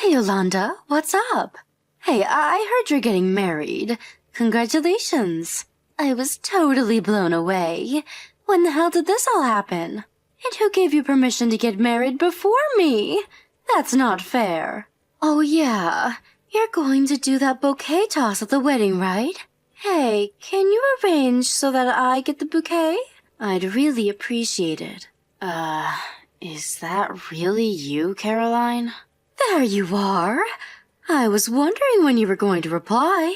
Hey, Yolanda, what's up? Hey, I heard you're getting married. Congratulations. I was totally blown away. When the hell did this all happen? And who gave you permission to get married before me? That's not fair. Oh yeah, you're going to do that bouquet toss at the wedding, right? Hey, can you arrange so that I get the bouquet? I'd really appreciate it. Is that really you, Caroline? There you are. I was wondering when you were going to reply.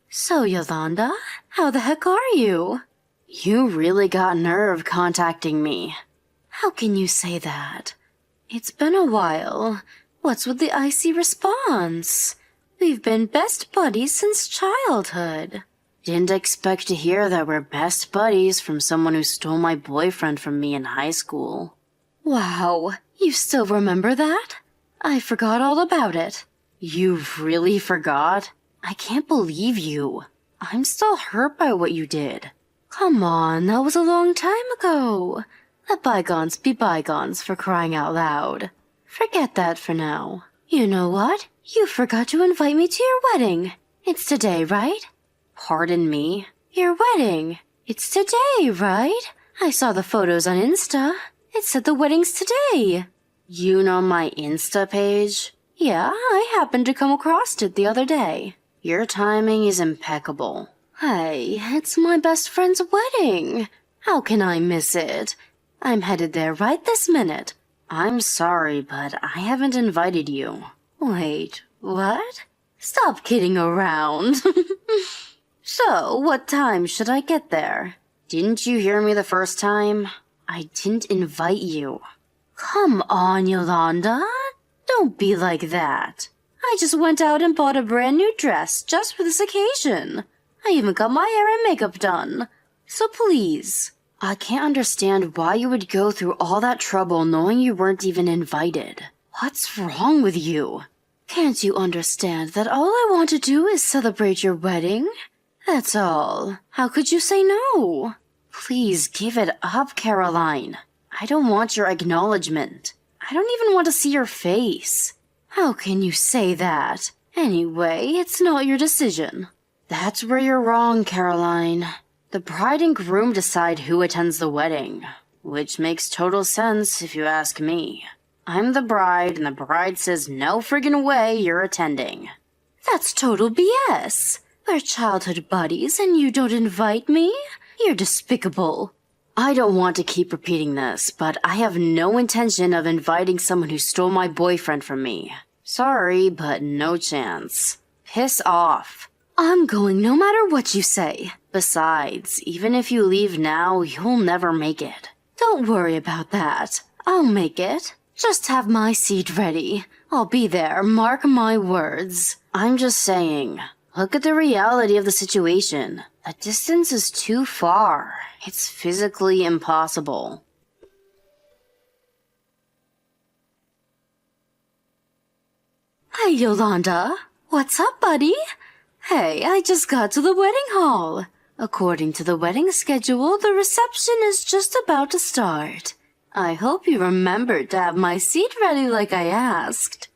So, Yolanda, how the heck are you? You really got nerve contacting me. How can you say that? It's been a while. What's with the icy response? We've been best buddies since childhood. Didn't expect to hear that we're best buddies from someone who stole my boyfriend from me in high school. Wow, you still remember that? I forgot all about it. You really forgot? I can't believe you. I'm still hurt by what you did. Come on, that was a long time ago. Let bygones be bygones, for crying out loud. Forget that for now. You know what? You forgot to invite me to your wedding. It's today, right? Pardon me? Your wedding. It's today, right? I saw the photos on Insta. It said the wedding's today. You know my Insta page? Yeah, I happened to come across it the other day. Your timing is impeccable. Hey, it's my best friend's wedding. How can I miss it? I'm headed there right this minute. I'm sorry, but I haven't invited you. Wait, what? Stop kidding around. So, what time should I get there? Didn't you hear me the first time? I didn't invite you. Come on, Yolanda. Don't be like that. I just went out and bought a brand new dress just for this occasion. I even got my hair and makeup done. So please. I can't understand why you would go through all that trouble knowing you weren't even invited. What's wrong with you? Can't you understand that all I want to do is celebrate your wedding? That's all. How could you say no? Please give it up, Caroline. I don't want your acknowledgement. I don't even want to see your face. How can you say that? Anyway, it's not your decision. That's where you're wrong, Caroline. The bride and groom decide who attends the wedding, which makes total sense if you ask me. I'm the bride, and the bride says no friggin' way you're attending. That's total BS. We're childhood buddies, and you don't invite me? You're despicable. I don't want to keep repeating this, but I have no intention of inviting someone who stole my boyfriend from me. Sorry, but no chance. Piss off. I'm going no matter what you say. Besides, even if you leave now, you'll never make it. Don't worry about that. I'll make it. Just have my seat ready. I'll be there, mark my words. I'm just saying, look at the reality of the situation. The distance is too far. It's physically impossible. Hey, Yolanda. What's up, buddy? Hey, I just got to the wedding hall. According to the wedding schedule, the reception is just about to start. I hope you remembered to have my seat ready like I asked.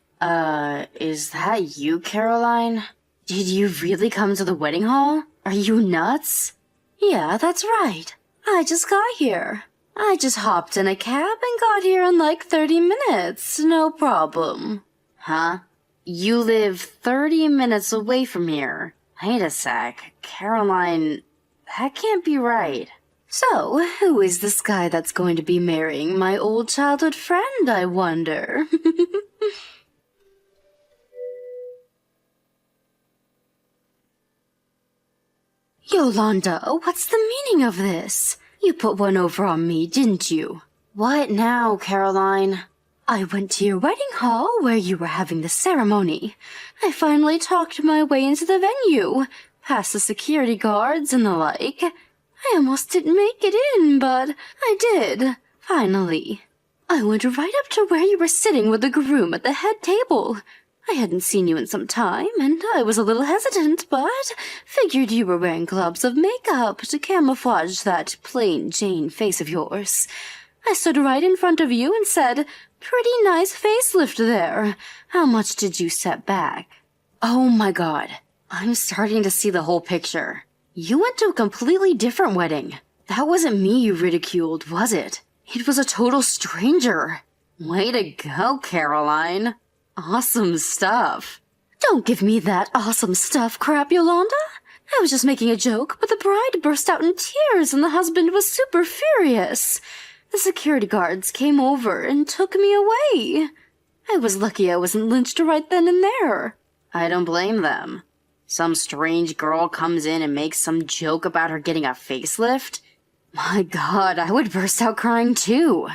Is that you, Caroline? Did you really come to the wedding hall? Are you nuts? Yeah, that's right. I just got here. I just hopped in a cab and got here in like 30 minutes. No problem. Huh? You live 30 minutes away from here. Wait a sec. Caroline, that can't be right. So, who is this guy that's going to be marrying my old childhood friend, I wonder? Yolanda, what's the meaning of this? You put one over on me, didn't you? What now, Caroline? I went to your wedding hall where you were having the ceremony. I finally talked my way into the venue, past the security guards and the like. I almost didn't make it in, but I did, finally. I went right up to where you were sitting with the groom at the head table. I hadn't seen you in some time, and I was a little hesitant, but figured you were wearing globs of makeup to camouflage that plain Jane face of yours. I stood right in front of you and said, Pretty nice facelift there. How much did you set back? Oh my god, I'm starting to see the whole picture. You went to a completely different wedding. That wasn't me you ridiculed, was it? It was a total stranger. Way to go, Caroline. Awesome stuff. Don't give me that awesome stuff crap, Yolanda. I was just making a joke, but the bride burst out in tears and the husband was super furious. The security guards came over and took me away. I was lucky I wasn't lynched right then and there. I don't blame them. Some strange girl comes in and makes some joke about her getting a facelift. My god, I would burst out crying too.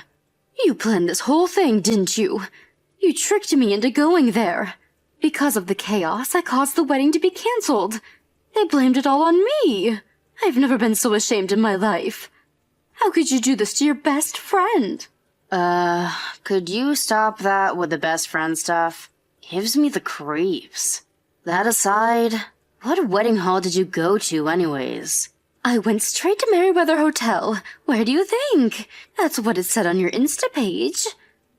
You planned this whole thing, didn't you? You tricked me into going there. Because of the chaos, I caused the wedding to be cancelled. They blamed it all on me. I've never been so ashamed in my life. How could you do this to your best friend? Could you stop that with the best friend stuff? Gives me the creeps. That aside, what wedding hall did you go to anyways? I went straight to Merryweather Hotel. Where do you think? That's what it said on your Insta page.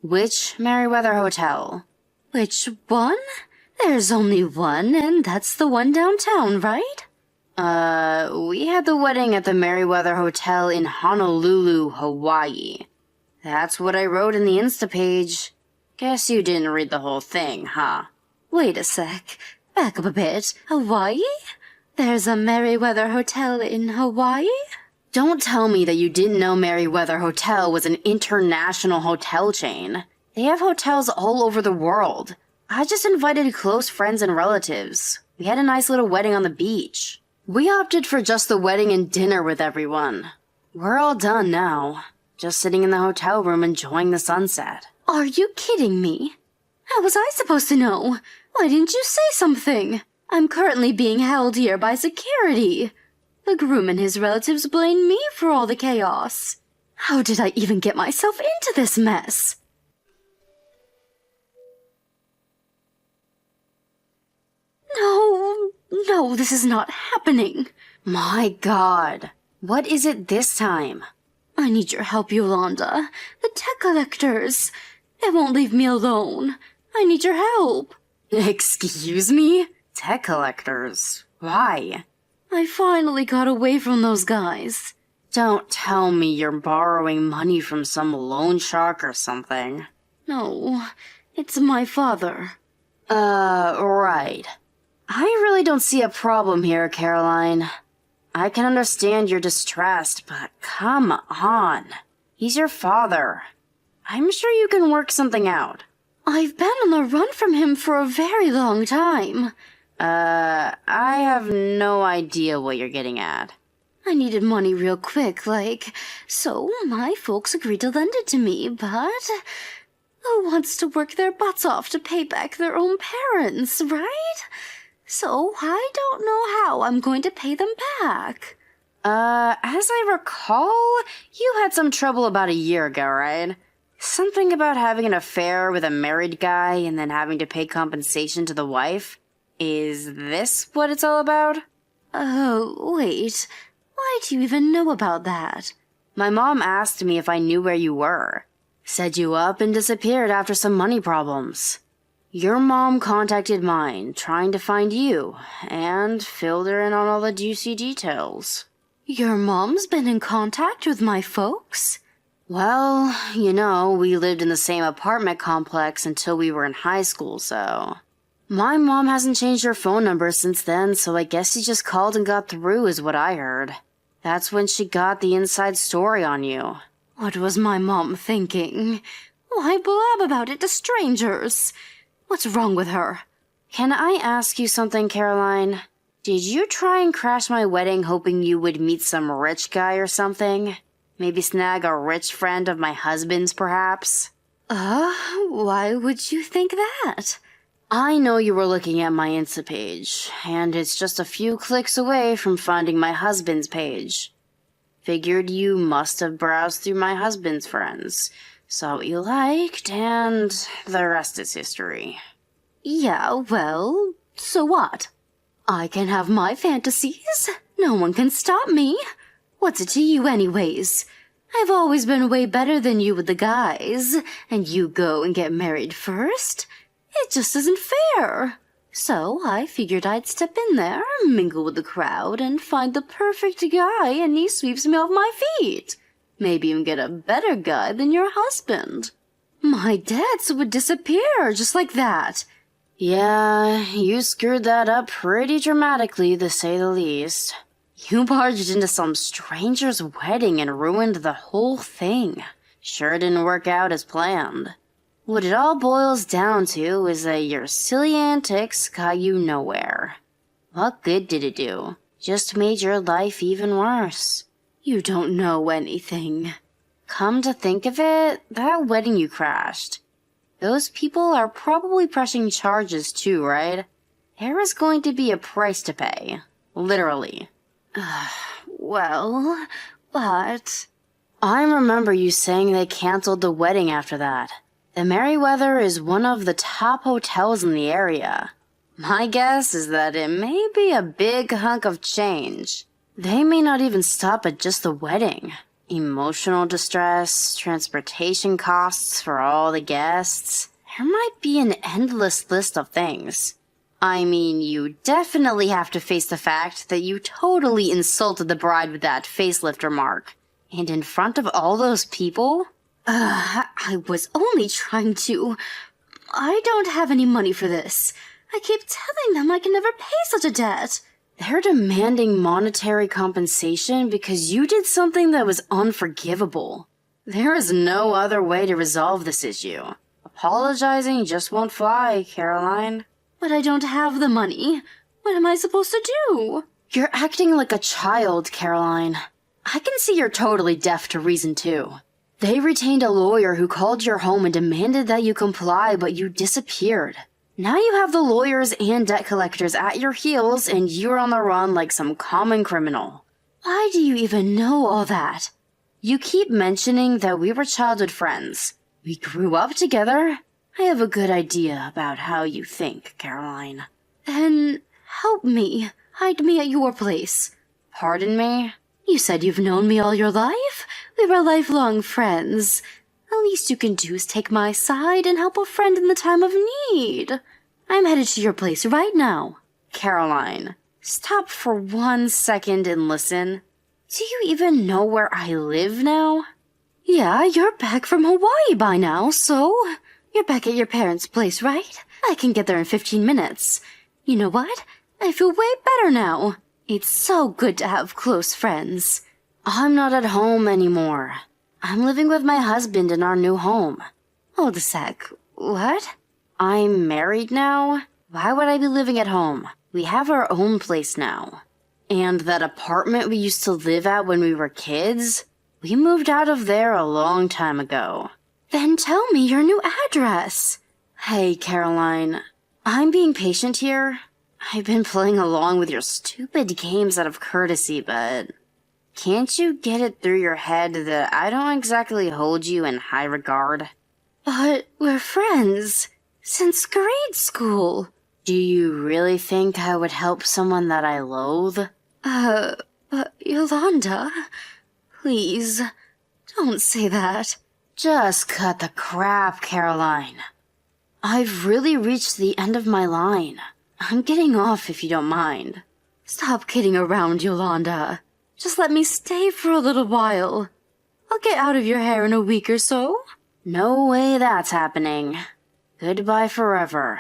Which Merryweather Hotel? Which one? There's only one, and that's the one downtown, right? We had the wedding at the Merryweather Hotel in Honolulu, Hawaii. That's what I wrote in the Insta page. Guess you didn't read the whole thing, huh? Wait a sec. Back up a bit. Hawaii? There's a Merryweather Hotel in Hawaii? Don't tell me that you didn't know Merryweather Hotel was an international hotel chain. They have hotels all over the world. I just invited close friends and relatives. We had a nice little wedding on the beach. We opted for just the wedding and dinner with everyone. We're all done now. Just sitting in the hotel room enjoying the sunset. Are you kidding me? How was I supposed to know? Why didn't you say something? I'm currently being held here by security. The groom and his relatives blame me for all the chaos. How did I even get myself into this mess? No, this is not happening. My god, what is it this time? I need your help, Yolanda. The tech collectors. They won't leave me alone. I need your help. Excuse me? Tech collectors? Why? I finally got away from those guys. Don't tell me you're borrowing money from some loan shark or something. No, it's my father. Right. I really don't see a problem here, Caroline. I can understand you're distressed, but come on. He's your father. I'm sure you can work something out. I've been on the run from him for a very long time. I have no idea what you're getting at. I needed money real quick, so my folks agreed to lend it to me, but who wants to work their butts off to pay back their own parents, right? So I don't know how I'm going to pay them back. As I recall, you had some trouble about a year ago, right? Something about having an affair with a married guy and then having to pay compensation to the wife? Is this what it's all about? Oh, wait. Why do you even know about that? My mom asked me if I knew where you were. Said you up and disappeared after some money problems. Your mom contacted mine, trying to find you, and filled her in on all the juicy details. Your mom's been in contact with my folks? Well, we lived in the same apartment complex until we were in high school, so... My mom hasn't changed her phone number since then, so I guess she just called and got through is what I heard. That's when she got the inside story on you. What was my mom thinking? Why blab about it to strangers? What's wrong with her? Can I ask you something, Caroline? Did you try and crash my wedding hoping you would meet some rich guy or something? Maybe snag a rich friend of my husband's, perhaps? Why would you think that? I know you were looking at my Insta page, and it's just a few clicks away from finding my husband's page. Figured you must have browsed through my husband's friends, saw what you liked, and the rest is history. Yeah, well, so what? I can have my fantasies. No one can stop me. What's it to you anyways? I've always been way better than you with the guys, and you go and get married first? It just isn't fair. So I figured I'd step in there, mingle with the crowd, and find the perfect guy, and he sweeps me off my feet. Maybe even get a better guy than your husband. My debts would disappear just like that. Yeah, you screwed that up pretty dramatically, to say the least. You barged into some stranger's wedding and ruined the whole thing. Sure didn't work out as planned. What it all boils down to is that your silly antics got you nowhere. What good did it do? Just made your life even worse. You don't know anything. Come to think of it, that wedding you crashed. Those people are probably pressing charges too, right? There is going to be a price to pay. Literally. Well, but... I remember you saying they canceled the wedding after that. The Merryweather is one of the top hotels in the area. My guess is that it may be a big hunk of change. They may not even stop at just the wedding. Emotional distress, transportation costs for all the guests. There might be an endless list of things. I mean, you definitely have to face the fact that you totally insulted the bride with that facelift remark. And in front of all those people? I was only trying to... I don't have any money for this. I keep telling them I can never pay such a debt. They're demanding monetary compensation because you did something that was unforgivable. There is no other way to resolve this issue. Apologizing just won't fly, Caroline. But I don't have the money. What am I supposed to do? You're acting like a child, Caroline. I can see you're totally deaf to reason, too. They retained a lawyer who called your home and demanded that you comply, but you disappeared. Now you have the lawyers and debt collectors at your heels, and you're on the run like some common criminal. Why do you even know all that? You keep mentioning that we were childhood friends. We grew up together. I have a good idea about how you think, Caroline. Then help me. Hide me at your place. Pardon me? You said you've known me all your life. We were lifelong friends. The least you can do is take my side and help a friend in the time of need. I'm headed to your place right now. Caroline, stop for 1 second and listen. Do you even know where I live now? Yeah, you're back from Hawaii by now, so... You're back at your parents' place, right? I can get there in 15 minutes. You know what? I feel way better now. It's so good to have close friends. I'm not at home anymore. I'm living with my husband in our new home. Hold a sec. What? I'm married now? Why would I be living at home? We have our own place now. And that apartment we used to live at when we were kids? We moved out of there a long time ago. Then tell me your new address. Hey, Caroline. I'm being patient here. I've been playing along with your stupid games out of courtesy, but... Can't you get it through your head that I don't exactly hold you in high regard? But we're friends. Since grade school. Do you really think I would help someone that I loathe? But Yolanda, please, don't say that. Just cut the crap, Caroline. I've really reached the end of my line. I'm getting off if you don't mind. Stop kidding around, Yolanda. Just let me stay for a little while. I'll get out of your hair in a week or so. No way that's happening. Goodbye forever,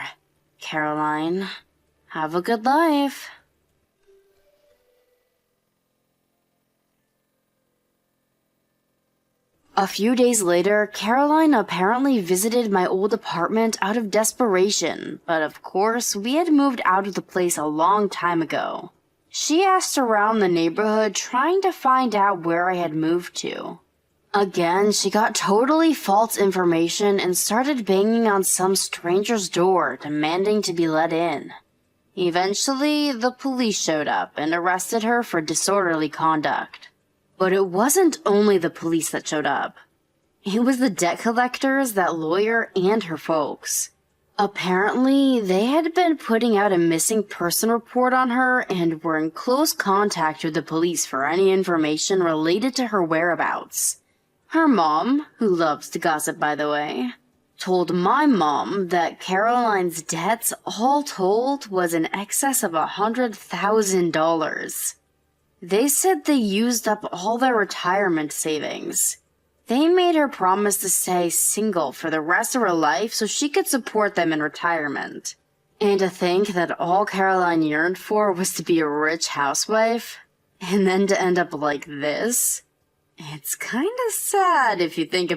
Caroline. Have a good life. A few days later, Caroline apparently visited my old apartment out of desperation, but of course, we had moved out of the place a long time ago. She asked around the neighborhood trying to find out where I had moved to. Again, she got totally false information and started banging on some stranger's door, demanding to be let in. Eventually, the police showed up and arrested her for disorderly conduct. But it wasn't only the police that showed up. It was the debt collectors, that lawyer, and her folks. Apparently, they had been putting out a missing person report on her and were in close contact with the police for any information related to her whereabouts. Her mom, who loves to gossip by the way, told my mom that Caroline's debts all told was in excess of $100,000. They said they used up all their retirement savings. They made her promise to stay single for the rest of her life so she could support them in retirement. And to think that all Caroline yearned for was to be a rich housewife, and then to end up like this? It's kinda sad if you think about it.